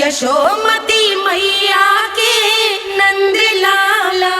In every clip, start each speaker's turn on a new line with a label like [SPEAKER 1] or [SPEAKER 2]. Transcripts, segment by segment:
[SPEAKER 1] यशोमती मैया के नंद लाला।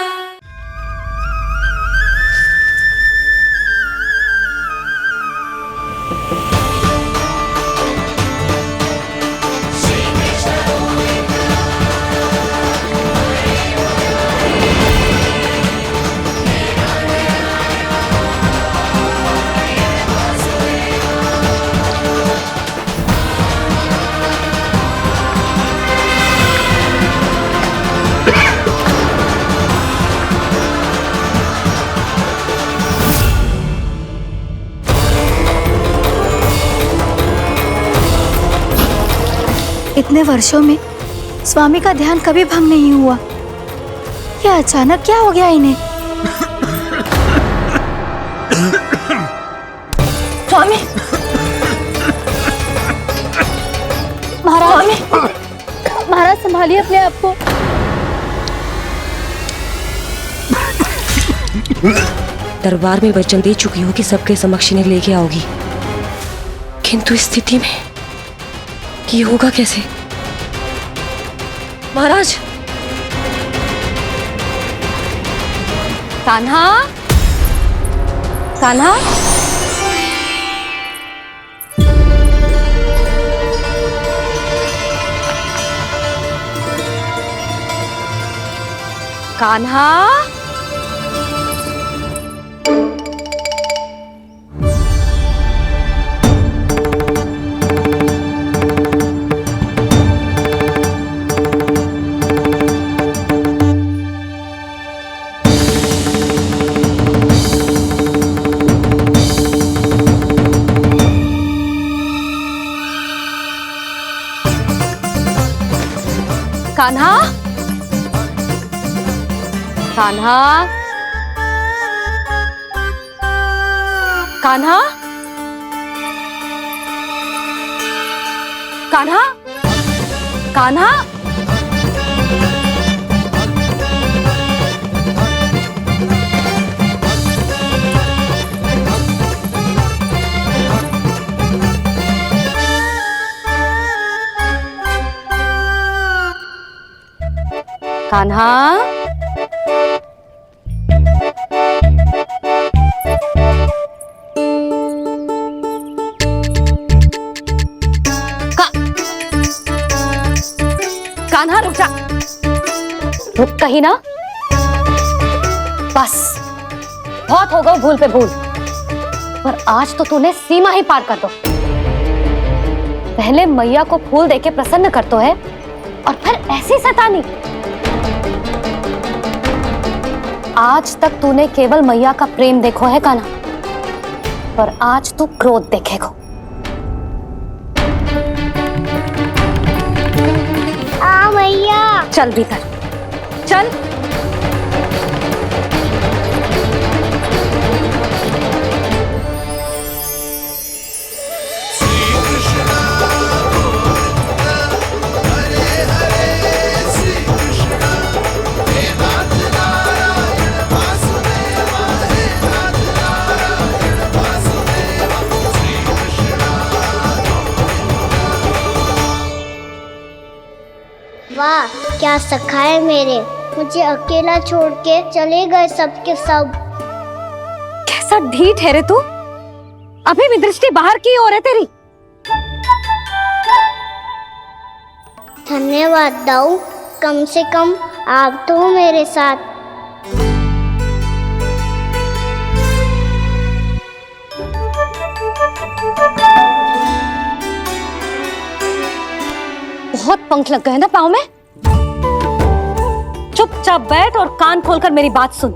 [SPEAKER 2] इतने वर्षों में स्वामी का ध्यान कभी भंग नहीं हुआ। ये अचानक क्या हो गया इन्हें? स्वामी, महाराज, महाराज संभालिए अपने आप को।
[SPEAKER 3] दरबार में वचन दे चुकी हो कि सबके समक्ष इन्हें लेके आओगी, किंतु इस स्थिति में ये होगा कैसे? महाराज,
[SPEAKER 2] कान्हा, कान्हा, कान्हा, कान्हा, कान्हा, कान्हा, कान्हा, कान्हा, कान्हा, कान्हा रुक जा, रुक कहीं ना। बस बहुत हो गया भूल पे भूल, पर आज तो तूने सीमा ही पार कर दो। पहले मैया को फूल देके प्रसन्न कर तो है, और फिर ऐसी सतानी। आज तक तूने केवल मैया का प्रेम देखो है कान्हा, पर आज तू क्रोध देखेगा। मैया चल भीतर चल।
[SPEAKER 4] वाह, क्या सखा है मेरे, मुझे अकेला छोड़ के चले गए सबके सब।
[SPEAKER 2] कैसा ढीठ है रे तू, अभी भी दृष्टि बाहर की ओर है तेरी।
[SPEAKER 4] धन्यवाद दाऊ, कम से कम आप तो हो मेरे साथ।
[SPEAKER 2] बहुत पंख लग गए ना पाँव में। चुपचाप बैठ और कान खोलकर मेरी बात सुन।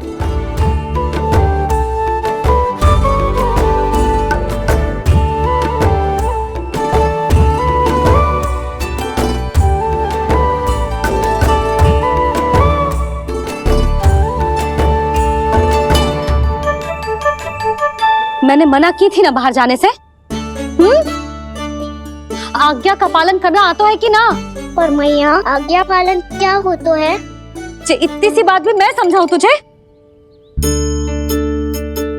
[SPEAKER 2] मैंने मना की थी ना बाहर जाने से। आज्ञा का पालन करना आता है कि ना?
[SPEAKER 4] पर मैया, आज्ञा पालन क्या हो तो है?
[SPEAKER 2] इतनी सी बात भी मैं समझाऊं तुझे?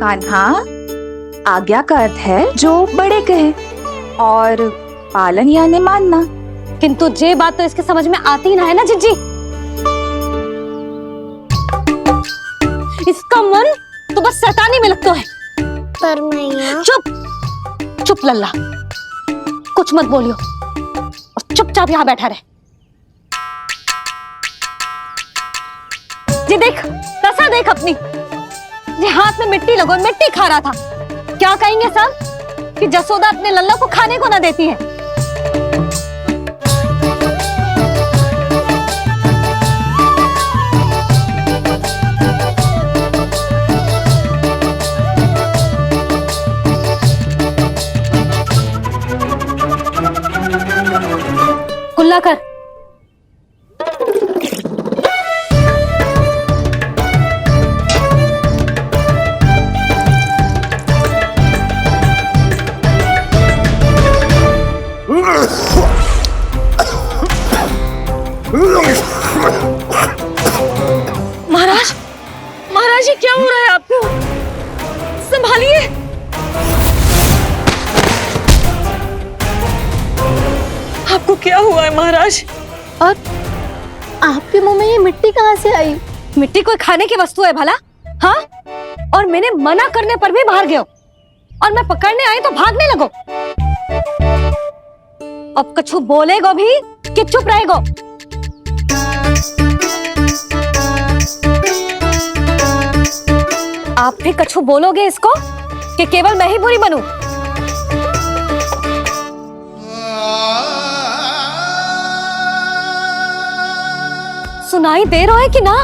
[SPEAKER 5] कान्हा, आज्ञा का अर्थ है जो बड़े कहे, और पालन यानी मानना।
[SPEAKER 2] किंतु ये बात तो इसके समझ में आती ना है ना जिज्जी। इसका मन तो बस शैतानी में लगता है।
[SPEAKER 4] पर मैया।
[SPEAKER 2] चुप चुप लल्ला, कुछ मत बोलियो और चुपचाप यहाँ बैठा रहे। ये देख, तसा देख अपनी, ये हाथ में मिट्टी लगो, मिट्टी खा रहा था। क्या कहेंगे सब कि जसोदा अपने लल्ला को खाने को ना देती है। कुल्ला कर।
[SPEAKER 3] महाराज, महाराज ये क्या हो रहा है आपको? संभालिए। आपको क्या हुआ है महाराज?
[SPEAKER 2] और आपके मुंह में ये मिट्टी कहाँ से आई? मिट्टी कोई खाने की वस्तु है भला? हाँ, और मैंने मना करने पर भी बाहर गए और मैं पकड़ने आई तो भागने लगो। अब कछु बोलेगो भी कि चुप रहेगो? आप भी कछु बोलोगे इसको कि केवल मैं ही बुरी बनूं? सुनाई दे रहा है कि ना?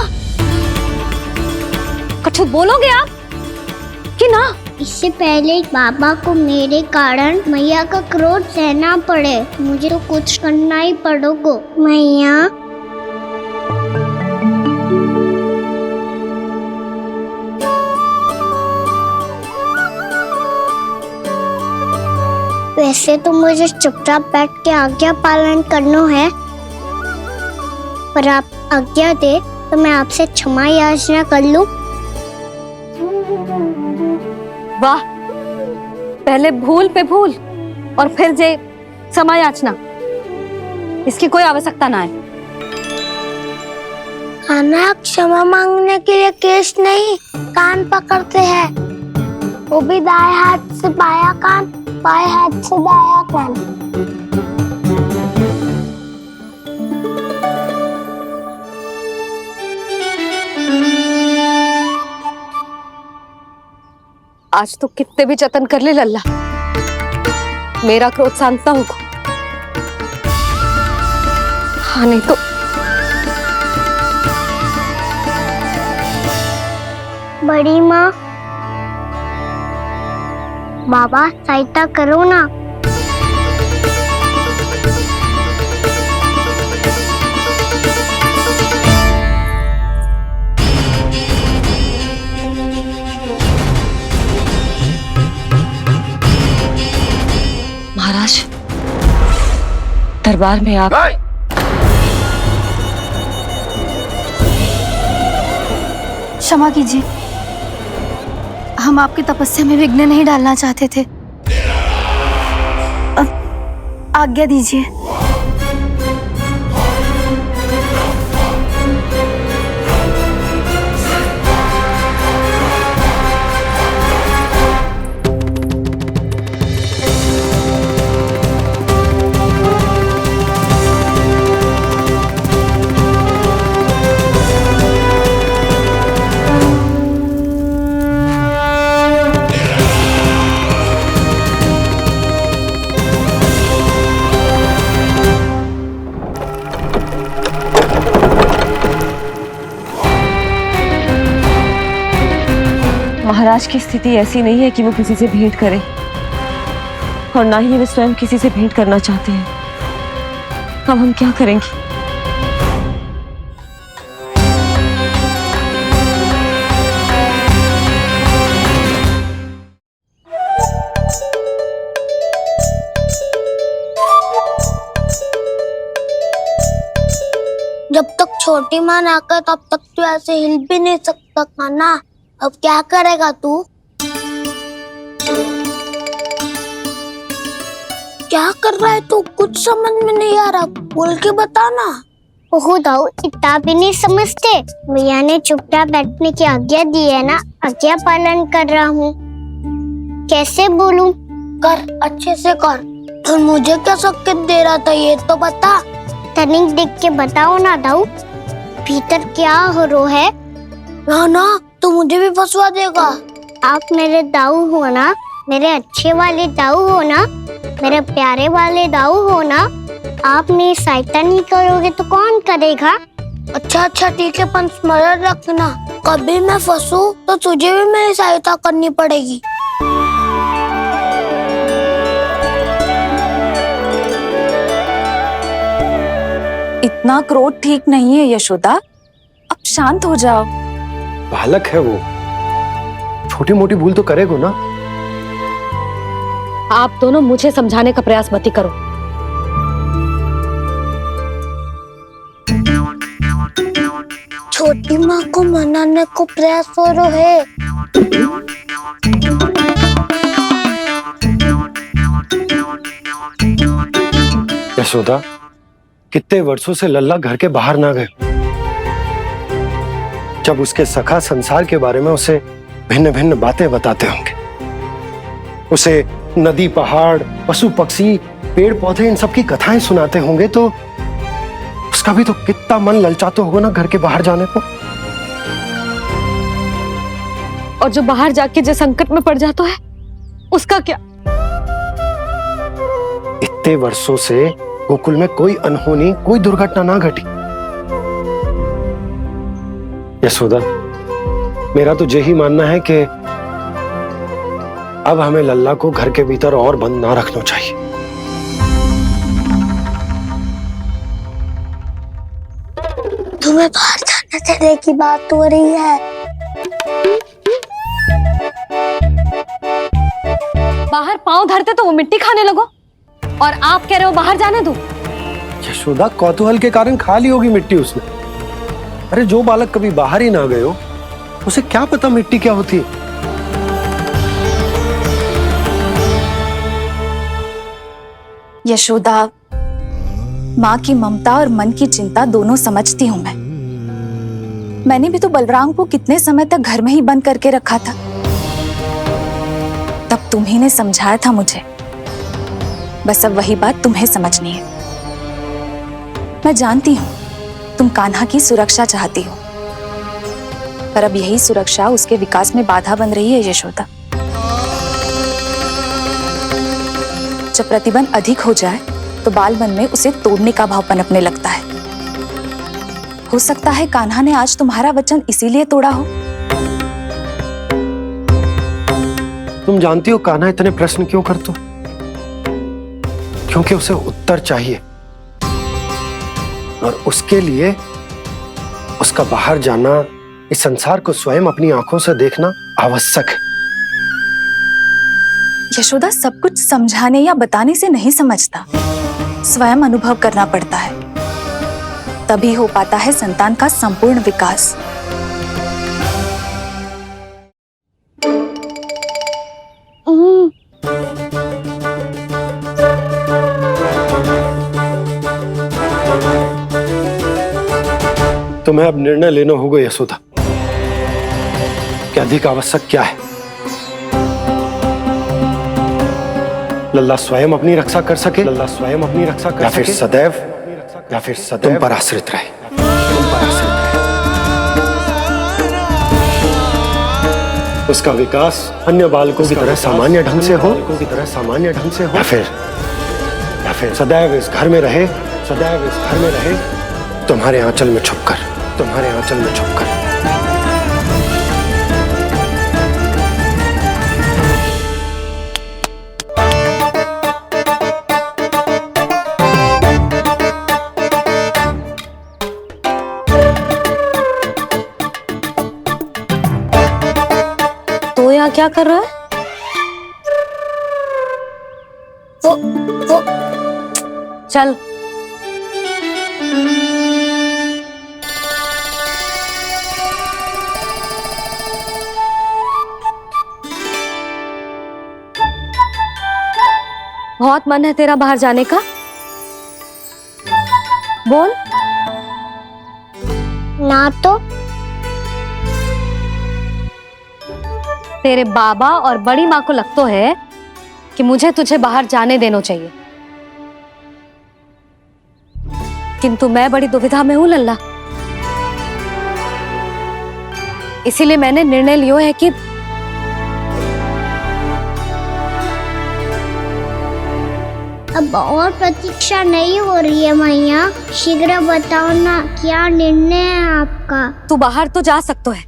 [SPEAKER 2] कछु बोलोगे आप कि ना?
[SPEAKER 4] इससे पहले बाबा को मेरे कारण मैया का क्रोध सहना पड़े, मुझे तो कुछ करना ही पड़ोगो। मैया। वैसे तो मुझे चुपचाप बैठ के आज्ञा पालन करना है, पर आप आज्ञा दे तो मैं आपसे क्षमा याचना कर लूं।
[SPEAKER 2] वाह, पहले भूल पे भूल और फिर जे क्षमा याचना, इसकी कोई आवश्यकता ना है।
[SPEAKER 4] खाना क्षमा मांगने के लिए केस नहीं, कान पकड़ते हैं, वो भी दाएं हाथ से बायां कान, बाएं हाथ से दायां कान।
[SPEAKER 2] आज तो कितने भी जतन कर ले लल्ला, मेरा क्रोध शांत ना होगा। हाँ नहीं तो
[SPEAKER 4] बड़ी माँ, बाबा सहायता करो ना।
[SPEAKER 3] महाराज, दरबार में आप
[SPEAKER 5] क्षमा कीजिए, हम आपकी तपस्या में विघ्न नहीं डालना चाहते थे। आज्ञा दीजिए।
[SPEAKER 3] महाराज की स्थिति ऐसी नहीं है कि वो किसी से भेंट करें, और ना ही वे स्वयं किसी से भेंट करना चाहते हैं। अब हम क्या करेंगे?
[SPEAKER 4] जब तक छोटी माँ ना कर तब तक तू ऐसे हिल भी नहीं सकता था ना। अब क्या करेगा तू? क्या कर रहा है तू? कुछ समझ में नहीं आ रहा, बोल के बता ना। ओहो दाऊ, इतना भी नहीं समझते। भैया ने चुपचाप बैठने की आज्ञा दी है ना, आज्ञा पालन कर रहा हूँ। कैसे बोलूं? कर, अच्छे से कर। और मुझे क्या संकेत दे रहा था ये तो बता। तनिक देख के बताओ ना दाऊ, भीतर क्या हो रहा है? ना तू मुझे भी फंसवा देगा। आप मेरे दाऊ हो ना, मेरे अच्छे वाले दाऊ हो ना, मेरे प्यारे वाले दाऊ हो ना। आप मेरी सहायता नहीं करोगे तो कौन करेगा? अच्छा ठीक है, पर स्मरण रखना, कभी मैं फंसू तो तुझे भी मेरी सहायता करनी पड़ेगी।
[SPEAKER 6] इतना क्रोध ठीक नहीं है यशोदा, अब शांत हो जाओ।
[SPEAKER 7] बालक है वो, छोटी मोटी भूल तो करेगा ना।
[SPEAKER 2] आप दोनों मुझे समझाने का प्रयास मत ही करो।
[SPEAKER 4] छोटी माँ को मनाने को प्रयास हो रहा है।
[SPEAKER 7] यशोदा, कितने वर्षों से लल्ला घर के बाहर ना गए। जब उसके सखा संसार के बारे में उसे भिन्न भिन्न बातें बताते होंगे, उसे नदी पहाड़ पशु पक्षी पेड़ पौधे इन सब की कथाएं सुनाते होंगे, तो उसका भी तो कितना मन ललचाता होगा ना घर के बाहर जाने को।
[SPEAKER 2] और जो बाहर जाके जो संकट में पड़ जाता है उसका क्या?
[SPEAKER 7] इतने वर्षों से गोकुल में कोई अनहोनी कोई दुर्घटना ना घटी। यशोदा, मेरा तो यही मानना है कि अब हमें लल्ला को घर के भीतर और बंद ना रखना चाहिए।
[SPEAKER 4] तुम्हें बाहर जाने देने की बात हो रही है।
[SPEAKER 2] बाहर पांव धरते तो वो मिट्टी खाने लगो, और आप कह रहे हो बाहर जाने दो।
[SPEAKER 7] यशोदा, कौतूहल के कारण खा ली होगी मिट्टी उसने। अरे जो बालक कभी बाहर ही ना गए हो, उसे क्या पता मिट्टी क्या होती है।
[SPEAKER 6] यशोदा, माँ की ममता और मन की चिंता दोनों समझती हूँ मैं। मैंने भी तो बलराम को कितने समय तक घर में ही बंद करके रखा था। तब तुम्ही ने समझाया था मुझे, बस अब वही बात तुम्हें समझनी है। मैं जानती हूँ तुम कान्हा की सुरक्षा चाहती हो, पर अब यही सुरक्षा उसके विकास में बाधा बन रही है यशोदा। जब प्रतिबंध अधिक हो जाए तो बाल मन में उसे तोड़ने का भाव पनपने लगता है। हो सकता है कान्हा ने आज तुम्हारा वचन इसीलिए तोड़ा हो।
[SPEAKER 7] तुम जानती हो कान्हा इतने प्रश्न क्यों करते हो? क्योंकि उसे उत्तर चाहिए, और उसके लिए उसका बाहर जाना, इस संसार को स्वयं अपनी आंखों से देखना आवश्यक है।
[SPEAKER 6] यशोदा, सब कुछ समझाने या बताने से नहीं समझता, स्वयं अनुभव करना पड़ता है, तभी हो पाता है संतान का संपूर्ण विकास।
[SPEAKER 7] तुम्हें अब निर्णय लेना होगा यशोदा कि अधिक आवश्यक क्या है। लल्ला स्वयं अपनी रक्षा कर सके, लल्ला स्वयं अपनी रक्षा कर सके, या फिर सदैव तुम पर आश्रित रहे। उसका विकास अन्य बालकों की तरह सामान्य ढंग से हो, या फिर सदैव इस घर में रहे, तुम्हारे आंचल में छुपकर।
[SPEAKER 2] तो यहाँ क्या कर रहा है?
[SPEAKER 4] वो
[SPEAKER 2] चल। बहुत मन है तेरा बाहर जाने का? बोल।
[SPEAKER 4] ना तो
[SPEAKER 2] तेरे बाबा और बड़ी माँ को लगता है कि मुझे तुझे बाहर जाने देना चाहिए, किंतु मैं बड़ी दुविधा में हूं लल्ला। इसीलिए मैंने निर्णय लिया है कि
[SPEAKER 4] अब और प्रतीक्षा नहीं हो रही है मैया, शीघ्र बताओ ना क्या निर्णय है आपका।
[SPEAKER 2] तू बाहर तो जा सकता है,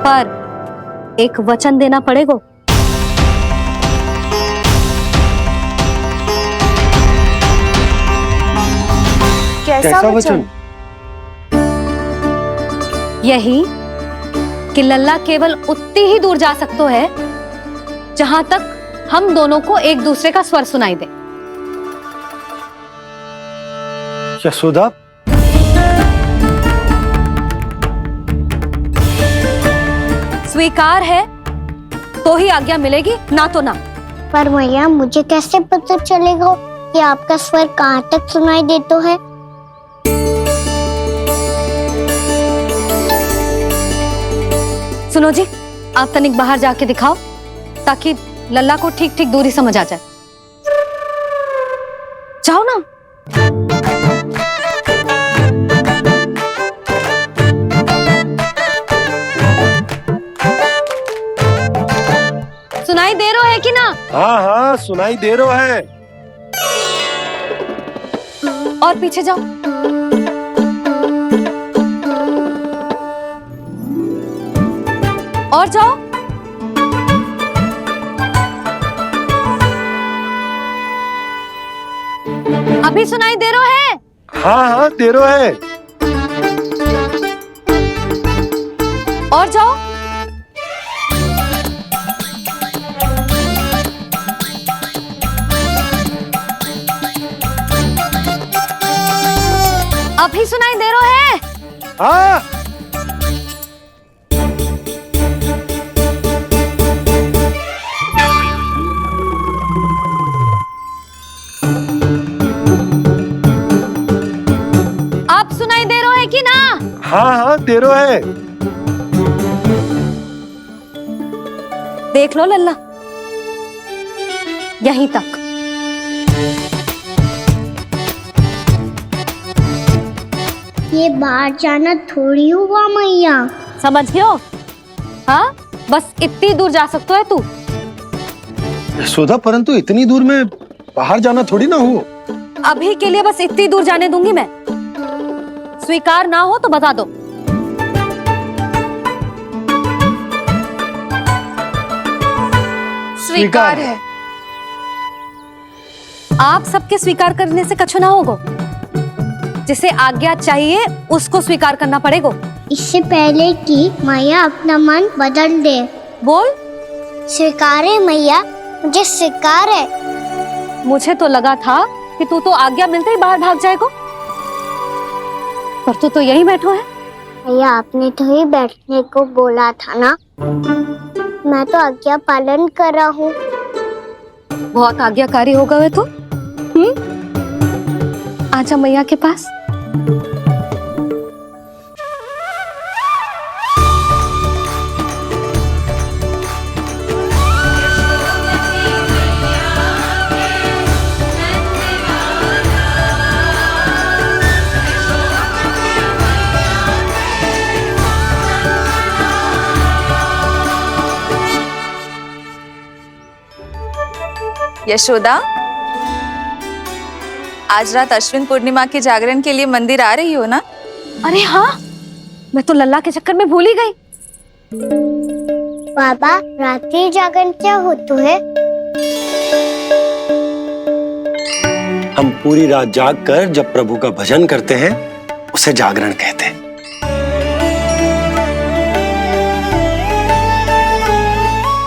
[SPEAKER 2] पर एक वचन देना पड़ेगा।
[SPEAKER 6] कैसा वचन?
[SPEAKER 2] यही कि लल्ला केवल उतनी ही दूर जा सकता है जहां तक हम दोनों को एक दूसरे का स्वर सुनाई दे।
[SPEAKER 7] यशोदा,
[SPEAKER 2] स्वीकार है तो ही आज्ञा मिलेगी, ना तो ना।
[SPEAKER 4] पर मैया मुझे कैसे पता चलेगा कि आपका स्वर कहाँ तक सुनाई देता है?
[SPEAKER 2] सुनो जी, आप तनिक बाहर जाके दिखाओ ताकि लल्ला को ठीक ठीक दूरी समझ आ जाए। जाओ ना। सुनाई दे रहा है कि ना?
[SPEAKER 7] हाँ हाँ सुनाई दे रहा है।
[SPEAKER 2] और पीछे जाओ। और जाओ। अभी सुनाई दे रहा है?
[SPEAKER 7] हाँ हाँ दे रहा है।
[SPEAKER 2] और जाओ। अभी सुनाई दे रहा है?
[SPEAKER 7] हाँ।
[SPEAKER 2] आप सुनाई दे रहा है कि ना?
[SPEAKER 7] हाँ हाँ दे रहा है।
[SPEAKER 2] देख लो लल्ला, यहीं तक।
[SPEAKER 4] ये बाहर जाना थोड़ी हुआ मैया।
[SPEAKER 2] समझ गयो? हाँ, बस इतनी दूर जा सकता है तू।
[SPEAKER 7] यशोदा, परंतु इतनी दूर में बाहर जाना थोड़ी ना हो।
[SPEAKER 2] अभी के लिए बस इतनी दूर जाने दूंगी मैं। स्वीकार ना हो तो बता दो।
[SPEAKER 6] स्वीकार है।
[SPEAKER 2] आप सबके स्वीकार करने से कछु ना होगा। जिसे आज्ञा चाहिए उसको स्वीकार करना पड़ेगा।
[SPEAKER 4] इससे पहले कि मैया अपना मन बदल दे।
[SPEAKER 2] बोल।
[SPEAKER 4] स्वीकार है मैया, मुझे स्वीकार है।
[SPEAKER 2] मुझे तो लगा था कि तू तो आज्ञा मिलते ही बाहर भाग जाएगा, पर तू तो यहीं बैठो है।
[SPEAKER 4] भैया आपने तो ही बैठने को बोला था ना, मैं तो आज्ञा पालन कर रहा हूँ।
[SPEAKER 2] बहुत आज्ञाकारी होगा वे तो। आजा मैया के पास।
[SPEAKER 6] यशोदा, आज रात अश्विन पूर्णिमा के जागरण के लिए मंदिर आ रही हो ना?
[SPEAKER 2] अरे हाँ, मैं तो लल्ला के चक्कर में भूल ही गई।
[SPEAKER 4] बाबा, रात्रि जागरण क्या होता है?
[SPEAKER 7] हम पूरी रात जाग कर जब प्रभु का भजन करते हैं उसे जागरण कहते हैं।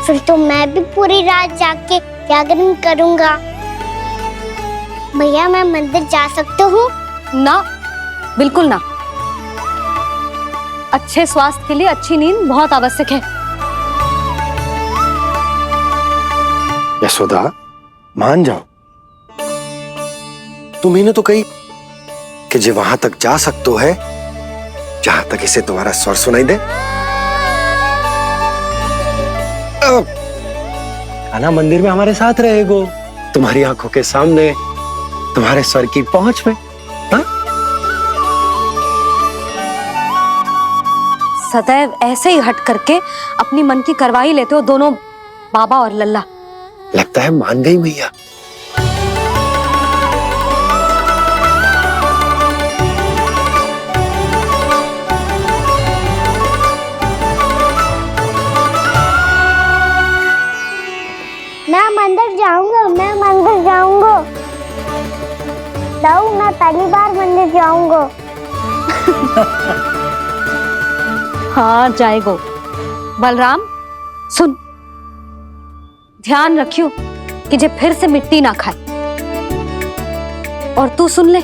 [SPEAKER 4] फिर तो मैं भी पूरी रात जाग के जागरण करूंगा। भैया मैं मंदिर जा सकता हूँ?
[SPEAKER 2] ना, बिल्कुल ना। अच्छे स्वास्थ्य के लिए अच्छी नींद बहुत आवश्यक है।
[SPEAKER 7] यशोदा, मान जाओ, तुम्हें तो कही कि जे वहां तक जा सकते है जहां तक इसे तुम्हारा स्वर सुनाई दे। कान्हा मंदिर में हमारे साथ रहेगो, तुम्हारी आंखों के सामने, तुम्हारे स्वर की पहुंच में। हाँ?
[SPEAKER 2] सदैव ऐसे ही हट करके अपनी मन की करवाई लेते हो दोनों बाबा और लल्ला।
[SPEAKER 7] लगता है मान गई मैया।
[SPEAKER 4] मैं मंदिर जाऊंगा, मैं मंदिर जाऊंगा। दाऊ, मैं पहली बार मंदिर जाऊंगा।
[SPEAKER 2] हाँ जाएगो। बलराम सुन, ध्यान रखियो कि जे फिर से मिट्टी ना खाए। और तू सुन ले,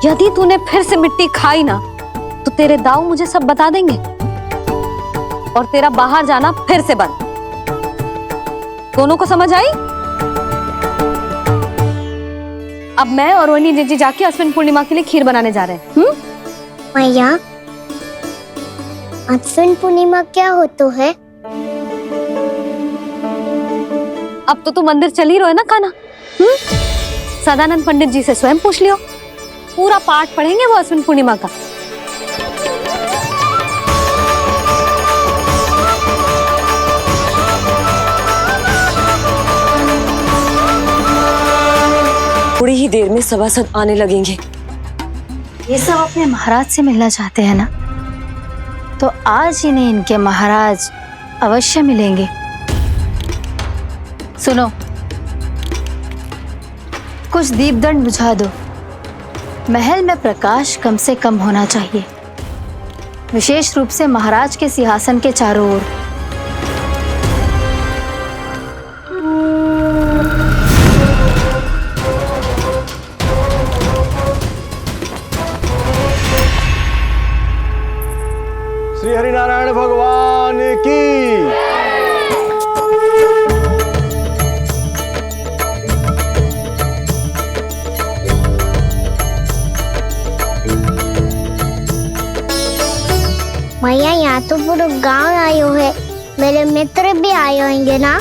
[SPEAKER 2] यदि तूने फिर से मिट्टी खाई ना तो तेरे दाऊ मुझे सब बता देंगे और तेरा बाहर जाना फिर से बंद। दोनों को समझ आई? अब मैं और रोहिणी जीजी जाके अश्विन पूर्णिमा के लिए खीर बनाने जा रहे हैं।
[SPEAKER 4] मैया, अश्विन पूर्णिमा क्या होता है?
[SPEAKER 2] अब तो तू मंदिर चल ही रहो है ना कान्हा। सदानंद पंडित जी से स्वयं पूछ लियो, पूरा पाठ पढ़ेंगे वो अश्विन पूर्णिमा का।
[SPEAKER 3] थोड़ी ही देर में सभासद आने लगेंगे।
[SPEAKER 5] ये सब अपने महाराज से मिलना चाहते हैं ना, तो आज इन्हें इनके महाराज अवश्य मिलेंगे। सुनो, कुछ दीपदंड बुझा दो। महल में प्रकाश कम से कम होना चाहिए, विशेष रूप से महाराज के सिंहासन के चारों ओर।
[SPEAKER 7] श्री हरिनारायण भगवान की।
[SPEAKER 4] मैया, यहाँ तो पूरा गांव आयो है, मेरे मित्र भी आए होंगे ना?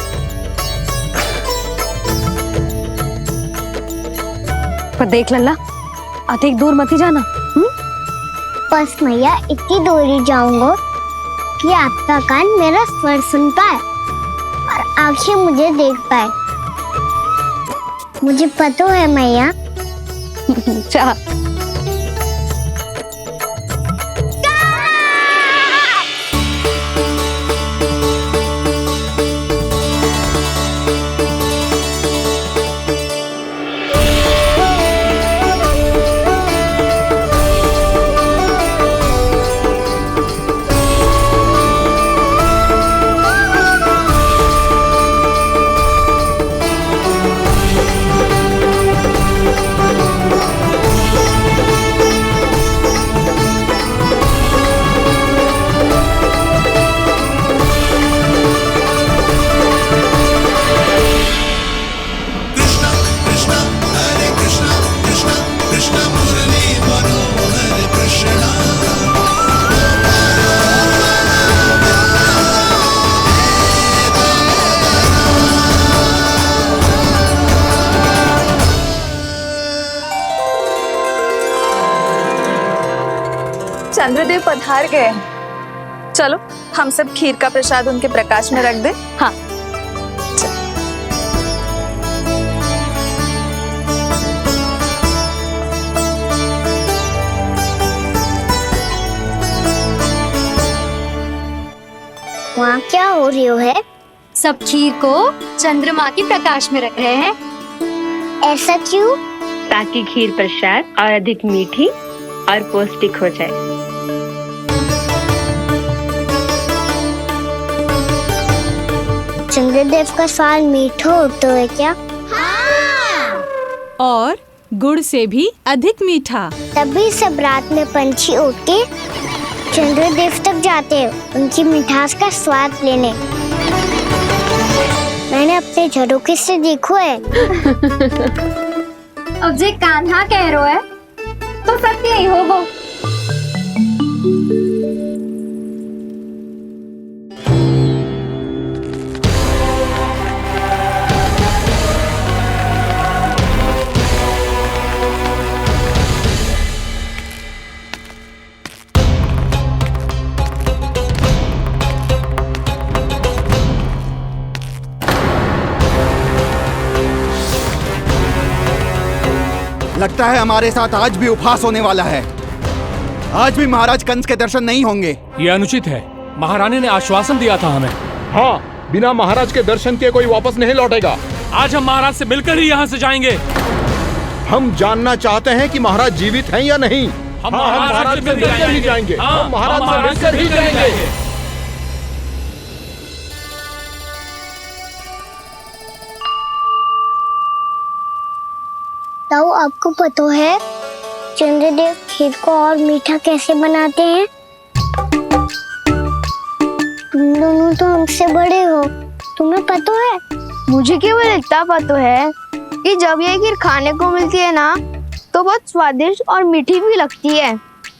[SPEAKER 2] पर देख लल्ला, अधिक दूर मत ही जाना।
[SPEAKER 4] बस मैया, इतनी दूर ही जाऊंगा कि आपका कान मेरा स्वर सुन पाए और आंखें मुझे देख पाए। मुझे पता है मैया।
[SPEAKER 2] चाह
[SPEAKER 6] चंद्रदेव पधार गए। चलो हम सब खीर का प्रसाद उनके प्रकाश में रख दे।
[SPEAKER 2] हाँ।
[SPEAKER 4] वहाँ क्या हो रही है?
[SPEAKER 5] सब खीर को चंद्रमा की प्रकाश में रख रहे हैं।
[SPEAKER 4] ऐसा क्यों?
[SPEAKER 8] ताकि खीर प्रसाद और अधिक मीठी और पौष्टिक हो जाए।
[SPEAKER 4] चंद्रदेव का स्वाद मीठा होता है क्या?
[SPEAKER 9] और गुड़ से भी अधिक मीठा।
[SPEAKER 4] तभी सब रात में पंछी उड़ के चंद्रदेव तक जाते हो उनकी मिठास का स्वाद लेने। मैंने अपने झरोखे से देखो है।
[SPEAKER 5] अब जे कान्हा कह रो है तो सत्य ही होगो।
[SPEAKER 9] लगता है हमारे साथ आज भी उपहास होने वाला है। आज भी महाराज कंस के दर्शन नहीं होंगे।
[SPEAKER 10] ये अनुचित है। महारानी ने आश्वासन दिया था हमें।
[SPEAKER 11] हाँ, बिना महाराज के दर्शन के कोई वापस नहीं लौटेगा।
[SPEAKER 10] आज हम महाराज से मिलकर ही यहाँ से जाएंगे।
[SPEAKER 11] हम जानना चाहते हैं कि महाराज जीवित हैं या नहीं।
[SPEAKER 10] हम
[SPEAKER 11] महाराज से मिलकर ही जाएंगे। हम महाराज से मिलकर ही जाएंगे।
[SPEAKER 4] ताऊ, आपको पता है चंद्रदेव खीर को और मीठा कैसे बनाते हैं? तुम दोनों तो हमसे बड़े हो, तुम्हें पता है?
[SPEAKER 12] मुझे केवल इतना पता है कि जब ये खीर खाने को मिलती है ना तो बहुत स्वादिष्ट और मीठी भी लगती है।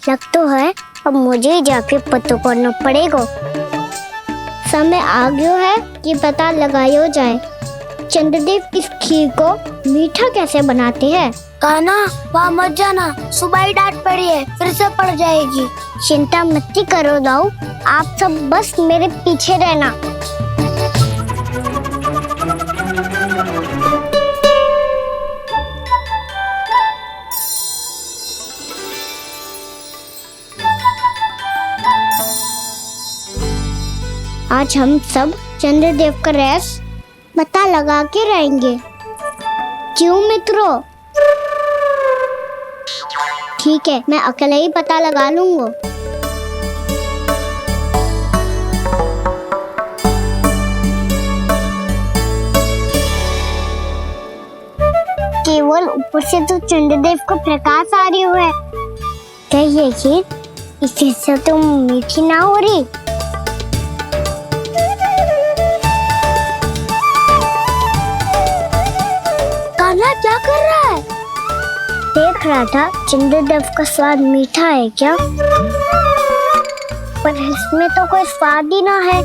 [SPEAKER 4] लग तो है, अब मुझे ही जाके पता करना पड़ेगा। समय आ गया है कि पता लगाया जाए चंद्रदेव इस खीर को मीठा कैसे बनाते हैं।
[SPEAKER 12] कान्हा, वहाँ मत जाना, सुबह ही डांट पड़ी है, फिर से पड़ जाएगी।
[SPEAKER 4] चिंता मत करो दाऊ, आप सब बस मेरे पीछे रहना। आज हम सब चंद्रदेव का रहस्य पता लगा के रहेंगे। क्यों मित्रों? ठीक है, मैं अकेले ही पता लगा लूंगा। केवल ऊपर से तो चंद्रदेव को प्रकाश आ रही है। क्या ये खीर इससे तो मीठी ना हो रही? कान्हा क्या कर रहा है? देख रहा था चंद्रदेव का स्वाद मीठा है क्या, पर इसमें तो कोई स्वाद ही ना है।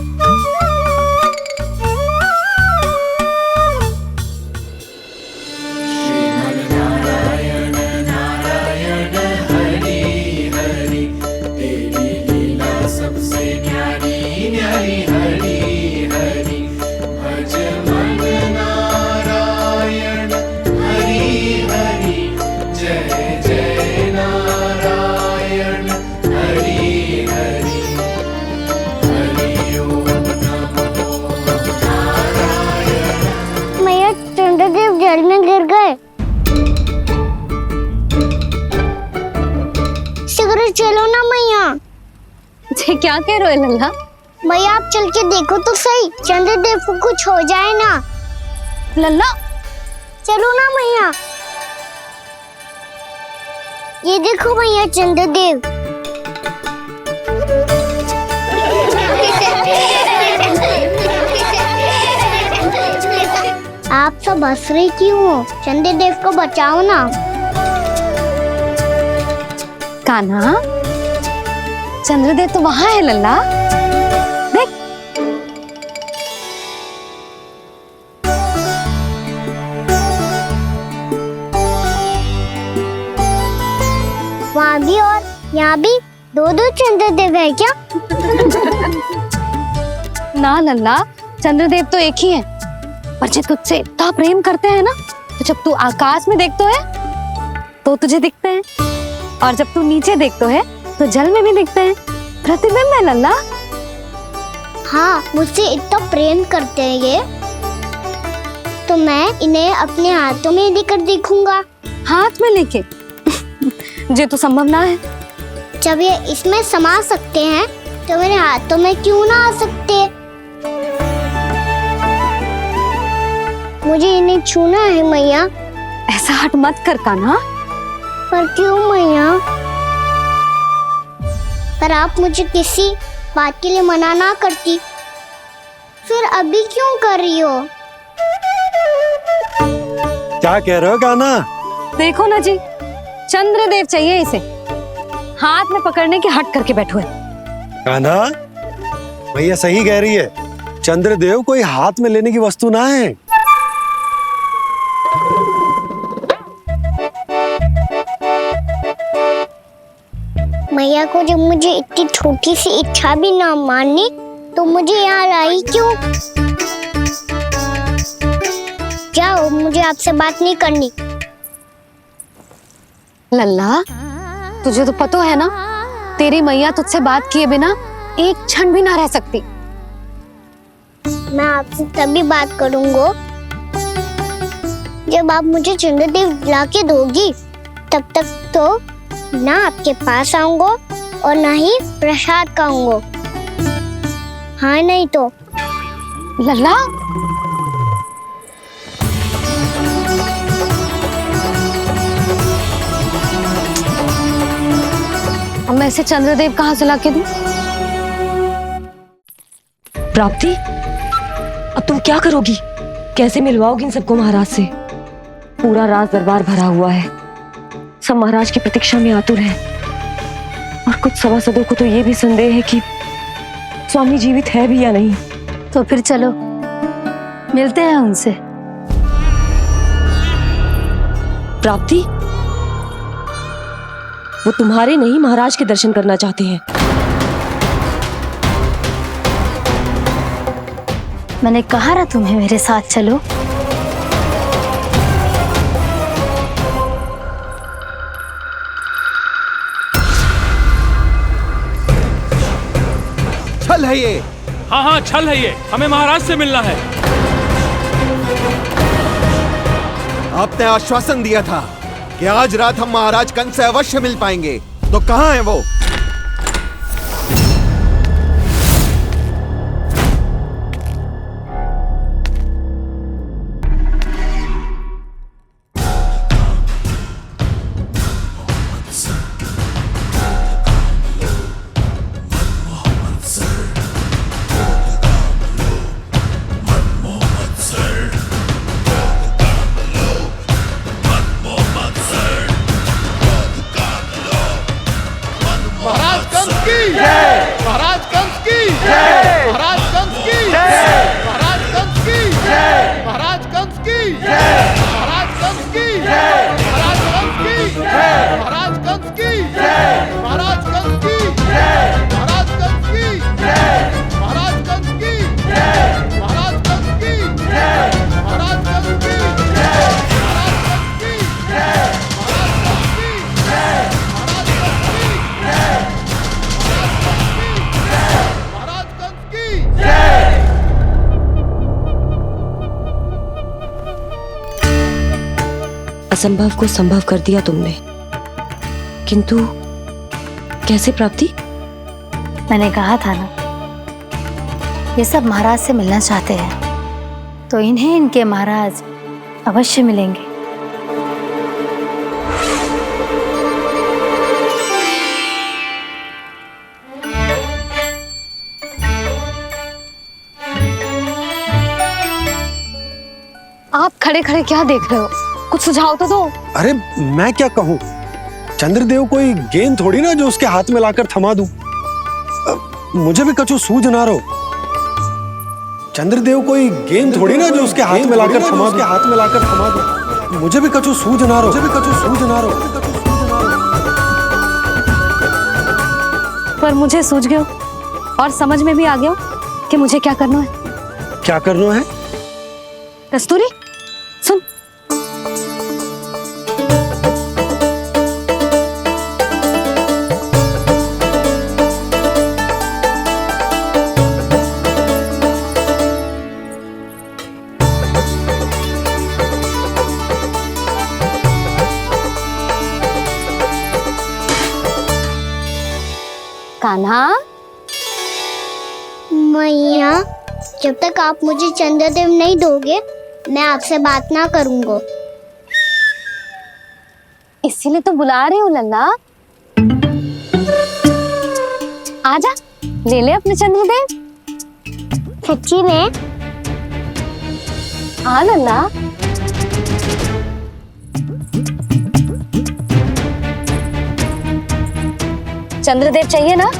[SPEAKER 4] चंद्रदेव जल में गिर गए। शीघ्र चलो ना मैया।
[SPEAKER 2] ये क्या कह रहे हो लल्ला?
[SPEAKER 4] भैया आप चल के देखो तो सही, चंद्रदेव को कुछ हो जाए ना।
[SPEAKER 2] लल्ला
[SPEAKER 4] चलो ना मैया। ये देखो भैया चंद्रदेव। आप सब हंस रहे क्यों हो? चंद्रदेव को बचाओ ना।
[SPEAKER 2] कान्हा, चंद्रदेव तो वहां है लल्ला, देख।
[SPEAKER 4] वहाँ भी और यहाँ भी दो चंद्रदेव है क्या?
[SPEAKER 2] ना लल्ला, चंद्रदेव तो एक ही है। पर जब तुझसे इतना प्रेम करते हैं ना, तो जब तू आकाश में देखतो है तो तुझे दिखते हैं, और जब तू नीचे देखतो है तो जल में भी दिखते हैं। प्रतिबिंब है लल्ला।
[SPEAKER 4] हाँ, मुझसे इतना प्रेम करते हैं ये, तो मैं इन्हें अपने हाथों में लेकर देखूंगा।
[SPEAKER 2] हाथ में लेके? ये तो संभव ना है।
[SPEAKER 4] जब ये इसमें समा सकते हैं तो मेरे हाथों में क्यों ना आ सकते? मुझे इन्हें छूना है मैया।
[SPEAKER 2] ऐसा हट मत कर कान्हा।
[SPEAKER 4] पर क्यों मैया? पर आप मुझे किसी बात के लिए मना ना करती, फिर अभी क्यों कर रही हो?
[SPEAKER 7] क्या कह रहे हो कान्हा?
[SPEAKER 2] देखो ना जी, चंद्रदेव चाहिए इसे, हाथ में पकड़ने के हट करके बैठो है।
[SPEAKER 7] कान्हा, भैया सही कह रही है, चंद्रदेव कोई हाथ में लेने की वस्तु ना है।
[SPEAKER 4] मैया को जब मुझे इतनी छोटी सी इच्छा भी ना माननी तो मुझे यहाँ लाई क्यों? जाओ, मुझे आपसे बात नहीं करनी।
[SPEAKER 2] लल्ला, तुझे तो पता है ना, तेरी मैया तुझसे बात किए बिना एक क्षण भी ना रह सकती।
[SPEAKER 4] मैं आपसे तभी बात करूंगा जब आप मुझे चंद्रदेव ला के दोगी। तब तक तो ना आपके पास आऊंगा और ना ही प्रसाद खाऊंगा। हाँ नहीं तो?
[SPEAKER 2] लल्ला, अब मैं इसे चंद्रदेव कहाँ से लाके दूं?
[SPEAKER 3] प्राप्ति, अब तुम क्या करोगी? कैसे मिलवाओगी इन सबको महाराज से? पूरा राज दरबार भरा हुआ है, सब महाराज की प्रतीक्षा में आतुर हैं। और कुछ सभासदों को तो ये भी संदेह है कि स्वामी जीवित है भी या नहीं।
[SPEAKER 5] तो फिर चलो मिलते हैं उनसे।
[SPEAKER 3] प्राप्ति, वो तुम्हारे नहीं महाराज के दर्शन करना चाहते हैं।
[SPEAKER 5] मैंने कहा ना तुम्हें मेरे साथ चलो।
[SPEAKER 9] छल है ये।
[SPEAKER 10] हाँ हाँ, छल है ये, हमें महाराज से मिलना है।
[SPEAKER 9] आपने आश्वासन दिया था कि आज रात हम महाराज कंस से अवश्य मिल पाएंगे, तो कहाँ है वो?
[SPEAKER 11] महाराज कंस की जय! महाराज कंस की जय! महाराज कंस की जय! महाराज कंस की जय! महाराज कंस की जय! महाराज कंस की जय! महाराज कंस की जय! महाराज कंस की जय! महाराज कंस की जय! महाराज कंस की जय! महाराज कंस की जय! महाराज कंस की जय! महाराज कंस की जय! महाराज कंस की जय!
[SPEAKER 3] असंभव को संभव कर दिया तुमने, किंतु कैसे प्राप्ति?
[SPEAKER 5] मैंने कहा था ना, ये सब महाराज से मिलना चाहते हैं, तो इन्हें इनके महाराज अवश्य मिलेंगे।
[SPEAKER 2] आप खड़े खड़े क्या देख रहे हो? कुछ सुझाव तो दो।
[SPEAKER 7] अरे मैं क्या कहूँ, चंद्रदेव कोई गेंद थोड़ी ना जो उसके हाथ में लाकर थमा दूं। मुझे भी कछु सूझ ना रहो। चंद्रदेव कोई गेंद थोड़ी ना जो उसके हाथ में लाकर थमा दूं। मुझे भी कछु सूझ ना रहो।
[SPEAKER 2] पर मुझे सूझ गयो और समझ में भी आ गया कि मुझे क्या करना है।
[SPEAKER 7] क्या करना है?
[SPEAKER 2] कस्तूरी सुन, कान्हा।
[SPEAKER 4] मैया, जब तक आप मुझे चंद्रदेव नहीं दोगे मैं आपसे बात ना करूंगा।
[SPEAKER 2] इसीलिए तो बुला रही हूँ लल्ला। आजा, ले ले अपने चंद्रदेव।
[SPEAKER 4] सच्ची में?
[SPEAKER 2] हाँ लल्ला। चंद्रदेव चाहिए ना?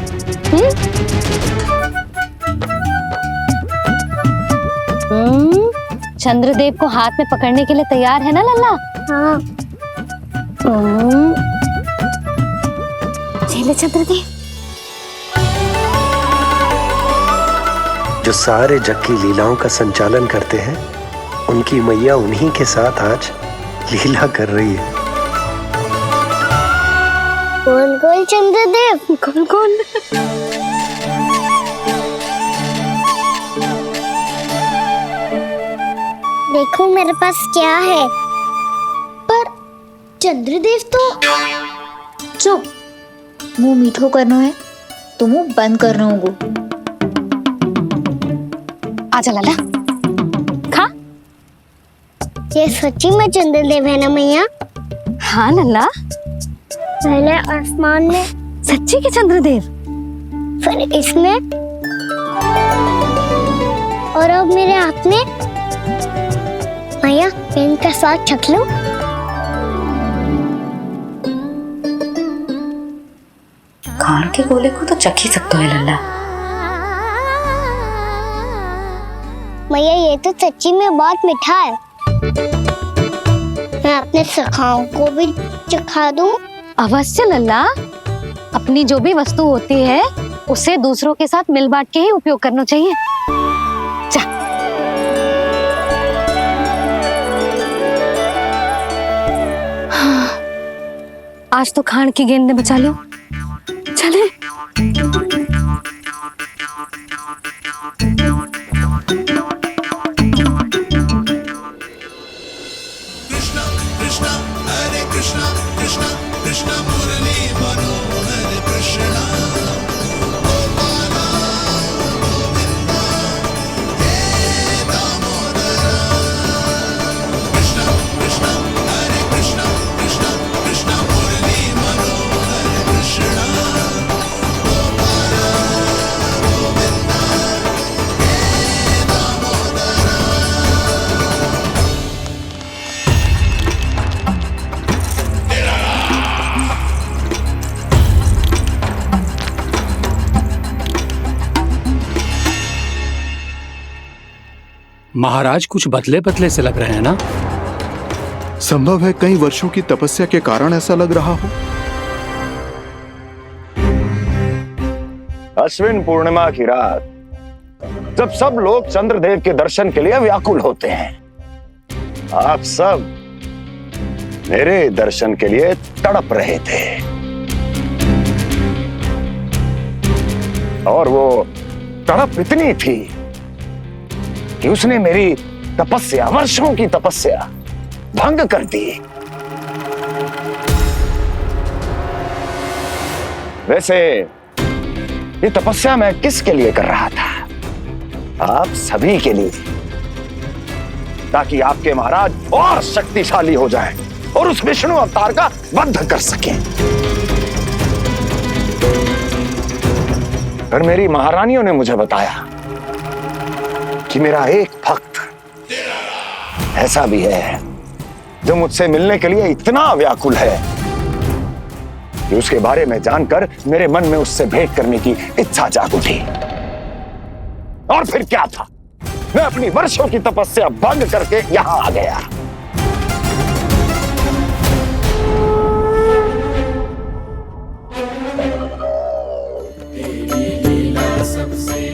[SPEAKER 2] चंद्रदेव को हाथ में पकड़ने के लिए तैयार है ना लल्ला?
[SPEAKER 4] हाँ।
[SPEAKER 2] ले चंद्रदेव।
[SPEAKER 7] जो सारे जग की लीलाओं का संचालन करते हैं, उनकी मैया उन्हीं के साथ आज लीला कर रही है।
[SPEAKER 4] कौन कौन चंद्रदेव?
[SPEAKER 2] कौन कौन?
[SPEAKER 4] देखो मेरे पास क्या है।
[SPEAKER 5] पर चंद्रदेव तो चुप, मुंह मीठो करना है तो मुंह बंद करना होगा।
[SPEAKER 2] आजा लल्ला, खा।
[SPEAKER 4] ये सच्ची में चंद्रदेव है ना मैया?
[SPEAKER 2] हाँ लल्ला,
[SPEAKER 4] पहले आसमान में,
[SPEAKER 2] सच्ची के चंद्रदेव,
[SPEAKER 4] फिर इसमें, और अब मेरे हाथ में। मैया, मैं इनका स्वाद चख लूं?
[SPEAKER 6] खान के गोले को तो चख ही सकते हो लल्ला।
[SPEAKER 4] मैया, ये तो सच्ची में बहुत मीठा है। मैं अपने सखाओं को भी चखा दूं?
[SPEAKER 2] अवश्य लल्ला, अपनी जो भी वस्तु होती है उसे दूसरों के साथ मिल बांट के ही उपयोग करना चाहिए। जा। आज तो खान की गेंद ने बचा लो। चले।
[SPEAKER 10] महाराज कुछ बदले बदले से लग रहे हैं ना?
[SPEAKER 9] संभव है कई वर्षों की तपस्या के कारण ऐसा लग रहा हो।
[SPEAKER 13] अश्विन पूर्णिमा की रात, जब सब लोग चंद्रदेव के दर्शन के लिए व्याकुल होते हैं, आप सब मेरे दर्शन के लिए तड़प रहे थे। और वो तड़प इतनी थी कि उसने मेरी तपस्या, वर्षों की तपस्या भंग कर दी। वैसे ये तपस्या मैं किसके लिए कर रहा था? आप सभी के लिए, ताकि आपके महाराज और शक्तिशाली हो जाएं और उस विष्णु अवतार का वध कर सकें। पर मेरी महारानियों ने मुझे बताया कि मेरा एक भक्त ऐसा भी है जो मुझसे मिलने के लिए इतना व्याकुल है कि उसके बारे में जानकर मेरे मन में उससे भेंट करने की इच्छा जाग उठी। और फिर क्या था, मैं अपनी वर्षों की तपस्या भंग करके यहां आ गया।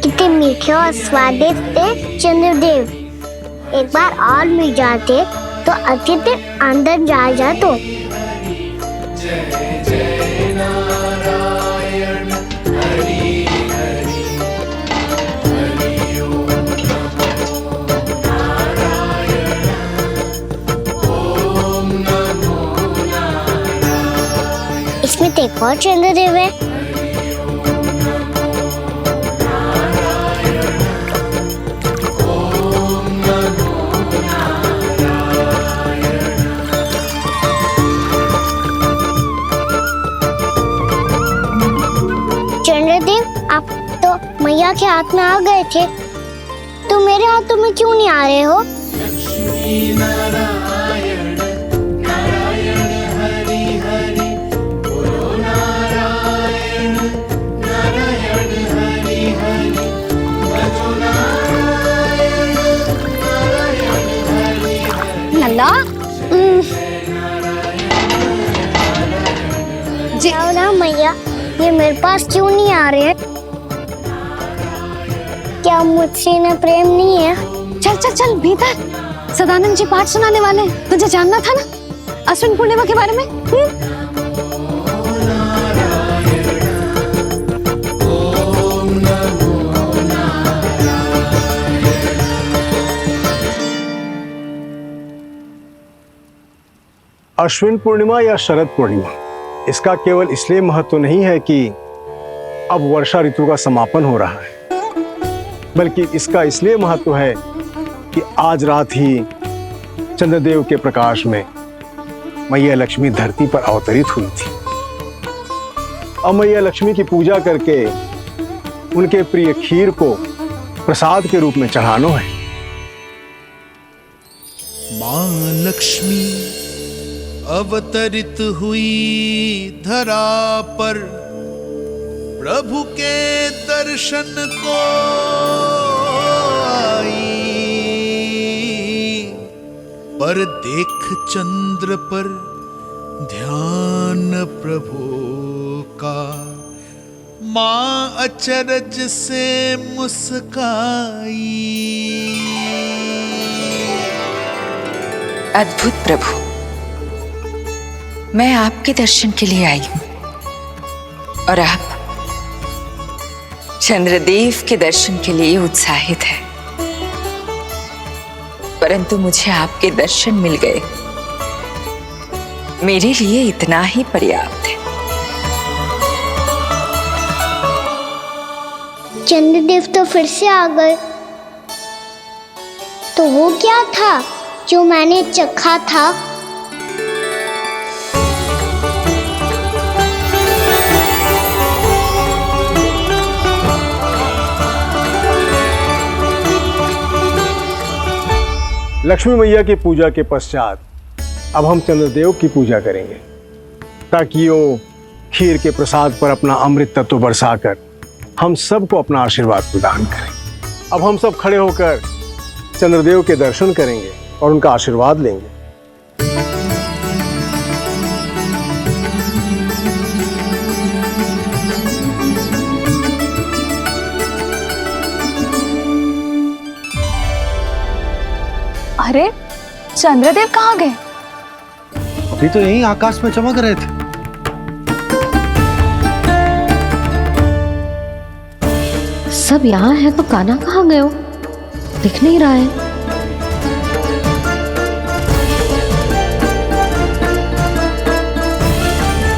[SPEAKER 4] कितने मीठे और स्वादिष्ट थे चंद्रदेव। एक बार और मिल जाते तो अतिथि अंदर जा जातो। इसमें तो एक और चंद्रदेव है। मैया के हाथ में आ गए थे, तो मेरे हाथों में क्यों नहीं आ रहे हो?
[SPEAKER 2] लल्ला
[SPEAKER 4] जी ना मैया, ये मेरे पास क्यों नहीं आ रहे हैं? क्या मुझसे इन्हें प्रेम नहीं है?
[SPEAKER 2] चल चल चल भीतर, सदानंद जी पाठ सुनाने वाले हैं। तुझे जानना था ना अश्विन पूर्णिमा के बारे में?
[SPEAKER 14] अश्विन पूर्णिमा या शरद पूर्णिमा, इसका केवल इसलिए महत्व नहीं है कि अब वर्षा ऋतु का समापन हो रहा है, बल्कि इसका इसलिए महत्व है कि आज रात ही चंद्रदेव के प्रकाश में मैया लक्ष्मी धरती पर अवतरित हुई थी। अब मैया लक्ष्मी की पूजा करके उनके प्रिय खीर को प्रसाद के रूप में चढ़ाना है।
[SPEAKER 11] मां लक्ष्मी अवतरित हुई धरा पर, प्रभु के दर्शन को आई, पर देख चंद्र पर ध्यान प्रभु का, मां अचरज से मुस्काई।
[SPEAKER 6] अद्भुत प्रभु, मैं आपके दर्शन के लिए आई हूं और आप चंद्रदेव के दर्शन के लिए उत्साहित है, परंतु मुझे आपके दर्शन मिल गए, मेरे लिए इतना ही पर्याप्त है।
[SPEAKER 4] चंद्रदेव तो फिर से आ गए, तो वो क्या था जो मैंने चखा था?
[SPEAKER 14] लक्ष्मी मैया की पूजा के पश्चात अब हम चंद्रदेव की पूजा करेंगे, ताकि वो खीर के प्रसाद पर अपना अमृत तत्व बरसाकर हम सबको अपना आशीर्वाद प्रदान करें। अब हम सब खड़े होकर चंद्रदेव के दर्शन करेंगे और उनका आशीर्वाद लेंगे।
[SPEAKER 6] अरे चंद्रदेव कहाँ गए?
[SPEAKER 7] अभी तो यहीं आकाश में चमक रहे थे।
[SPEAKER 2] सब यहाँ है तो कान्हा कहाँ गए हो? दिख नहीं रहा है।